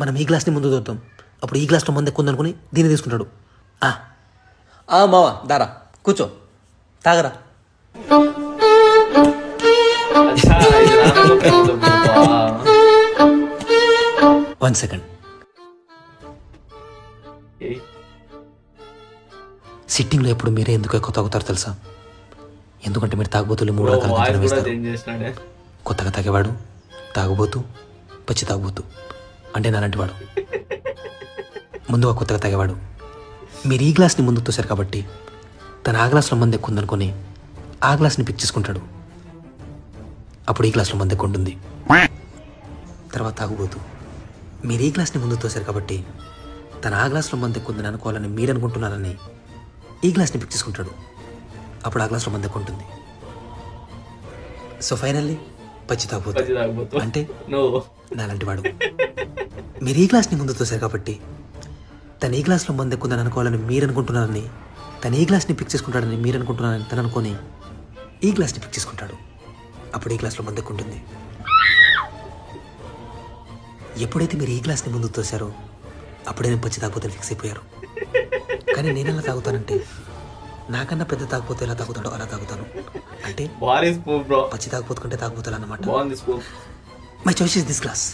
మనం ఈ గ్లాస్ని ముందు తోద్దాం, అప్పుడు ఈ గ్లాస్లో మంది ఎక్కువ అనుకుని దీన్ని తీసుకుంటాడు. మావా దారా కూర్చో తాగరా. 1 సెకండ్. సిట్టింగ్లో ఎప్పుడు మీరే ఎందుకు ఎక్కువ తాగుతారు తెలుసా? ఎందుకంటే మీరు తాగుబోతులు 3 రకాల అంచనా వేస్తారు. కొత్తగా తాగేవాడు, తాగుబోతు, పచ్చి తాగుబోతు అంటే నాలాంటి వాడు. ముందుగా కొత్తగా తాగేవాడు. మీరు ఈ గ్లాస్ని ముందుకు తోశారు కాబట్టి తను ఆ గ్లాస్లో మంది ఎక్కువ ఉందనుకొని ఆ గ్లాస్ని పిక్ చేసుకుంటాడు. అప్పుడు ఈ గ్లాస్లో మంది ఎక్కువ ఉంటుంది. తర్వాత తాగుబోతు. మీరు ఈ గ్లాస్ని ముందుకు తోశారు కాబట్టి తను ఆ గ్లాస్లో మంది ఎక్కువ ఉందని అనుకోవాలని మీరు అనుకుంటున్నారని ఈ గ్లాస్ని పిక్ చేసుకుంటాడు. అప్పుడు ఆ గ్లాస్లో మంది ఎక్కువ ఉంటుంది. సో ఫైనల్లీ పచ్చి తాగుబోతు అంటే నాలాంటి వాడు. మీరు ఈ గ్లాస్ని ముందు తోశారు కాబట్టి తను ఈ గ్లాస్లో మంది ఎక్కువ ఉందని అనుకోవాలని మీరు అనుకుంటున్నారని, తను ఈ గ్లాస్ని పిక్ చేసుకుంటాడని మీరు అనుకుంటున్నారని తను అనుకొని ఈ గ్లాస్ని పిక్ చేసుకుంటాడు. అప్పుడు ఈ గ్లాస్లో మంది ఎక్కువ ఉంటుంది. ఎప్పుడైతే మీరు ఈ గ్లాస్ని ముందు తోశారో అప్పుడే నేను పచ్చి తాగుబోతని ఫిక్స్ అయిపోయారు. కానీ నేను ఎలా తాగుతానంటే నాకన్నా పెద్ద తాగుపోతే ఎలా తాగుతాడో అలా తాగుతాను. అంటే పచ్చి తాగుపోతు కంటే తాగుపోతాను అన్నమాట. My choice is this glass.